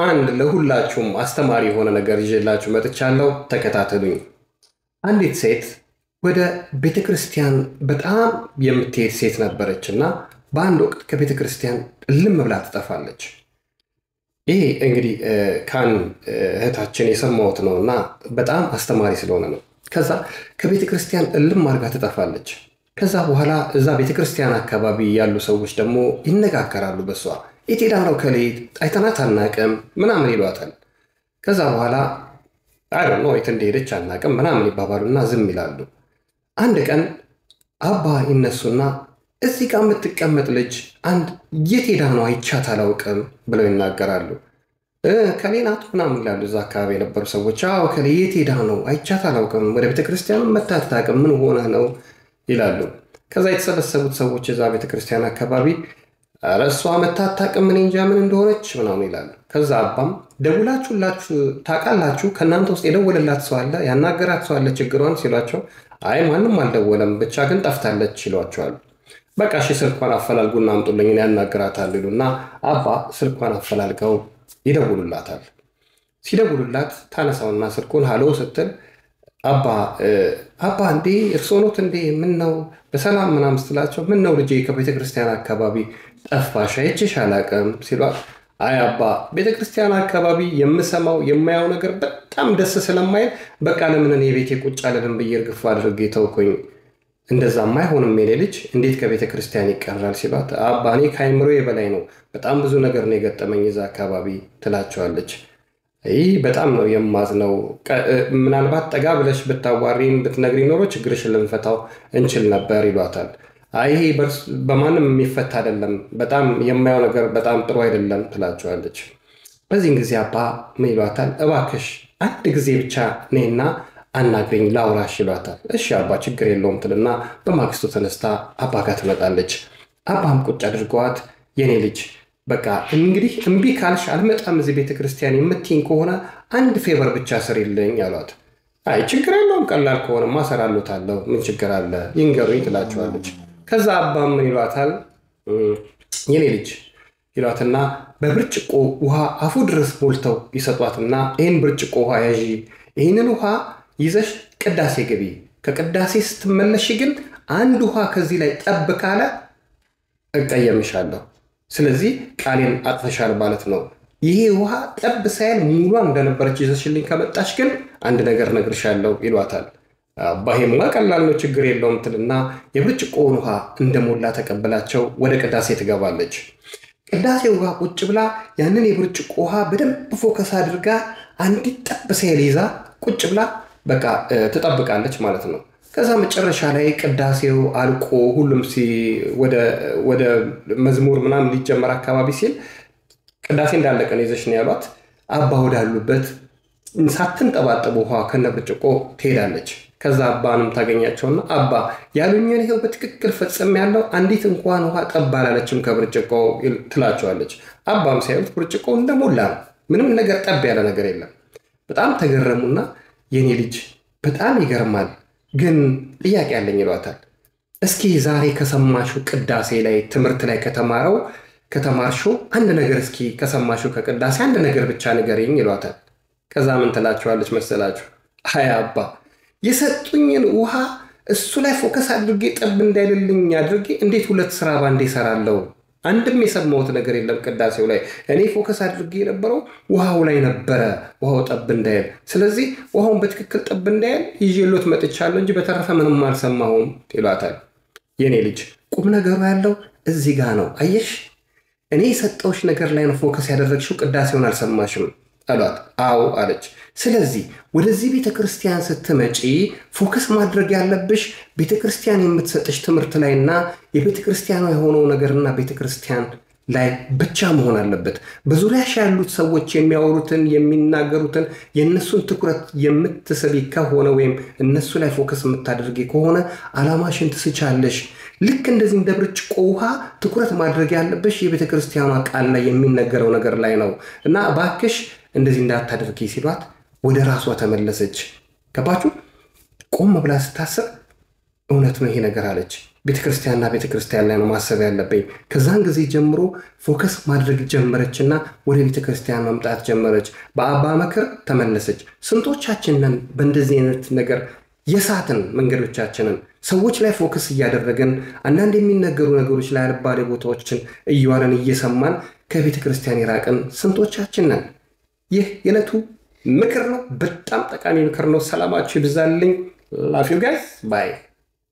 አንድ ለሁላችሁም አስተማሪ የሆነ ነገር ይዤላችሁ መጥቻለሁ። ተከታተሉኝ። አንዲት ሴት ወደ ቤተክርስቲያን በጣም የምትሄድ ሴት ነበረችና በአንድ ወቅት ከቤተክርስቲያን ልም ብላ ትጠፋለች። ይሄ እንግዲህ ካን እህታችን የሰማሁት ነውና በጣም አስተማሪ ስለሆነ ነው። ከዛ ከቤተክርስቲያን ልም አድርጋ ትጠፋለች። ከዛ በኋላ እዛ ቤተክርስቲያን አካባቢ ያሉ ሰዎች ደግሞ ይነጋገራሉ በሷ የት ሄዳ ነው ከሌት አይተናት አናቅም ምናምን ይሏታል። ከዛ በኋላ አይ ዶንት ኖ የት እንደሄደች አናቅም ምናምን ይባባሉና ዝም ይላሉ። አንድ ቀን አባ ይነሱና እዚህ ጋር የምትቀመጥ ልጅ አንድ የት ሄዳ ነው አይቻት አላውቅም ብለው ይናገራሉ። ከሌናት ምናምን ይላሉ እዛ አካባቢ የነበሩ ሰዎች። አዎ ከሌ የት ሄዳ ነው አይቻት አላውቅም ወደ ቤተክርስቲያኑ መታ አታውቅም ምን ሆነ ነው ይላሉ። ከዛ የተሰበሰቡት ሰዎች እዛ ቤተክርስቲያን አካባቢ አረሷ መታ አታውቅም ምን እንጃ ምን እንደሆነች ምናምን ይላሉ። ከዛ አባም ደውላችሁላችሁ ታውቃላችሁ ከናንተ ውስጥ የደወለላት ሰው አለ ያናገራት ሰው አለ ችግሯን ሲሏቸው አይ ማንም አልደወለም ብቻ ግን ጠፍታለች ይሏቸዋል። በቃ እሺ ስልኳን አፈላልጉና አምጡልኝ እኔ ያናገራታለሁ ይሉና አባ ስልኳን አፈላልገው ይደውሉላታል። ሲደውሉላት ታነሳውና ስልኩን ሃሎ ስትል አባ እንዴ እርስዎ ኖት እንዴ ምን ነው በሰላም ምናምን ስትላቸው ምን ነው ልጄ ከቤተክርስቲያን አካባቢ ጠፋሽ አይቼሽ አላውቅም ሲሏት አይ አባ ቤተክርስቲያን አካባቢ የምሰማው የማየው ነገር በጣም ደስ ስለማይል በቃ ለምን እኔ ቤቴ ቁጭ አልልም ብዬ እርግፍ አድርጌ ተውኩኝ። እንደዛማ አይሆንም የኔ ልጅ እንዴት ከቤተክርስቲያን ይቀራል ሲሏት አባ እኔ ከአይምሮዬ በላይ ነው በጣም ብዙ ነገር ነው የገጠመኝ እዛ አካባቢ ትላቸዋለች። ይህ በጣም ነው የማዝነው ምናልባት ጠጋ ብለሽ ብታዋሪን ብትነግሪኝ ኖሮ ችግርሽን ልንፈታው እንችል ነበር ይሏታል። አይ በማንም የሚፈታ አይደለም በጣም የማየው ነገር በጣም ጥሩ አይደለም ትላቸዋለች። በዚህን ጊዜ አባ ምን ይሏታል እባክሽ አንድ ጊዜ ብቻ ነይና አናግሪኝ ላውራሽ ይሏታል። እሺ አባ ችግር የለውም ትልና በማግስቱ ተነስታ አባ ጋር ትመጣለች። አባም ቁጭ አድርገዋት የኔ ልጅ በቃ እንግዲህ እምቢ ካልሽ አልመጣም እዚህ ቤተክርስቲያን የምትይኝ ከሆነ አንድ ፌቨር ብቻ ስሪልኝ አሏት። አይ ችግር የለውም ቀላል ከሆነ ማሰራሉታለሁ ምን ችግር አለ ይንገሩኝ ትላቸዋለች። ከዛ አባም ምን ይሏታል የኔ ልጅ ይሏትና በብርጭቆ ውሃ አፉ ድረስ ሞልተው ይሰጧትና ይህን ብርጭቆ ውሃ ያዢ ይህንን ውሃ ይዘሽ ቅዳሴ ግቢ ከቅዳሴ ስትመለሽ ግን አንድ ውሃ ከዚህ ላይ ጠብ ካለ እቀየምሻለሁ ስለዚህ ቃሌን አጥፈሻል ማለት ነው። ይሄ ውሃ ጠብ ሳይል ሙሉን እንደነበረች ይዘሽልኝ ከመጣሽ ግን አንድ ነገር ነግርሻለሁ ይሏታል። አባሄማ ቀላል ነው ችግር የለውም ትልና የብርጭቆውን ውሃ እንደሞላ ተቀበላቸው ወደ ቅዳሴ ትገባለች። ቅዳሴው ጋር ቁጭ ብላ ያንን የብርጭቆ ውሃ በደንብ ፎከስ አድርጋ አንዲት ጠብ ሳይል ይዛ ቁጭ ብላ በቃ ትጠብቃለች ማለት ነው። ከዛ መጨረሻ ላይ ቅዳሴው አልቆ ሁሉም ወደ መዝሙር ምናምን ሊጀመር አካባቢ ሲል ቅዳሴ እንዳለቀ ነው ይዘሽ ነው ያሏት። አባ ወዳሉበት ሳትንጠባጠብ ውሃ ከነብርጭቆ ትሄዳለች። ከዛ አባንም ታገኛቸውና አባ ያሉኝን ይሄው በትክክል ፈጽሜያለሁ አንዲት እንኳን ውሃ ጠብ አላለችም ከብርጭቆ ትላቸዋለች። አባም ሲያዩት ብርጭቆ እንደሞላ ነው ምንም ነገር ጠብ ያለ ነገር የለም። በጣም ተገረሙና የኔ ልጅ በጣም ይገርማል ግን ጥያቄ አለኝ ይሏታል። እስኪ ዛሬ ከሰማሽው ቅዳሴ ላይ ትምህርት ላይ ከተማርሽው አንድ ነገር እስኪ ከሰማሽው ከቅዳሴ አንድ ነገር ብቻ ንገሪኝ ይሏታል። ከዛ ምን ትላቸዋለች መሰላችሁ? አይ አባ የሰጡኝን ውሃ እሱ ላይ ፎከስ አድርጌ ጠብ እንዳይልልኝ አድርጌ እንዴት ሁለት ስራ ባንዴ እሰራለሁ? አንድም የሰማሁት ነገር የለም ቅዳሴው ላይ እኔ ፎከስ አድርጌ የነበረው ውሃው ላይ ነበረ ውሃው ጠብ እንዳይል ስለዚህ ውሃውን በትክክል ጠብ እንዳይል ይዤሎት መጥቻለሁ እንጂ በተረፈ ምንም አልሰማሁም ይሏታል። የኔ ልጅ ቁም ነገሩ ያለው እዚህ ጋር ነው አየሽ እኔ የሰጠውሽ ነገር ላይ ነው ፎከስ ያደረግሽው ቅዳሴውን አልሰማሽም አሏት። አዎ አለች። ስለዚህ ወደዚህ ቤተክርስቲያን ስትመጪ ፎከስ ማድረግ ያለብሽ ቤተክርስቲያን የምትሰጥሽ ትምህርት ላይና የቤተክርስቲያኗ የሆነው ነገርና ቤተክርስቲያን ላይ ብቻ መሆን አለበት። በዙሪያሽ ያሉት ሰዎች የሚያወሩትን የሚናገሩትን የነሱን ትኩረት የምትስቢ ከሆነ ወይም እነሱ ላይ ፎከስ የምታደርጊ ከሆነ አላማሽን ትስቻለሽ። ልክ እንደዚህ እንደ ብርጭቆ ውሃ ትኩረት ማድረግ ያለብሽ የቤተክርስቲያኗ ቃል ላይ የሚነገረው ነገር ላይ ነው እና ባክሽ እንደዚህ እንዳታደርጊ ሲሏት ወደ ራሷ ተመለሰች። ገባችሁ? ቆም ብላ ስታስብ እውነት ነው ይሄ ነገር አለች። ቤተክርስቲያንና ቤተክርስቲያን ላይ ነው ማሰብ ያለብኝ። ከዛን ጊዜ ጀምሮ ፎከስ ማድረግ ጀመረችና ወደ ቤተክርስቲያን መምጣት ጀመረች። በአባ መክር ተመለሰች። ስንቶቻችንን በእንደዚህ አይነት ነገር የሳትን መንገዶቻችንን ሰዎች ላይ ፎከስ እያደረገን አንዳንድ የሚነገሩ ነገሮች ላይ አልባሌ ቦታዎችን እየዋለን እየሰማን ከቤተክርስቲያን ይራቅን ስንቶቻችን ነን? ይህ የዕለቱ ምክር ነው። በጣም ጠቃሚ ምክር ነው። ሰላማችሁ ይብዛልኝ። ላቭ ዩ ጋይስ ባይ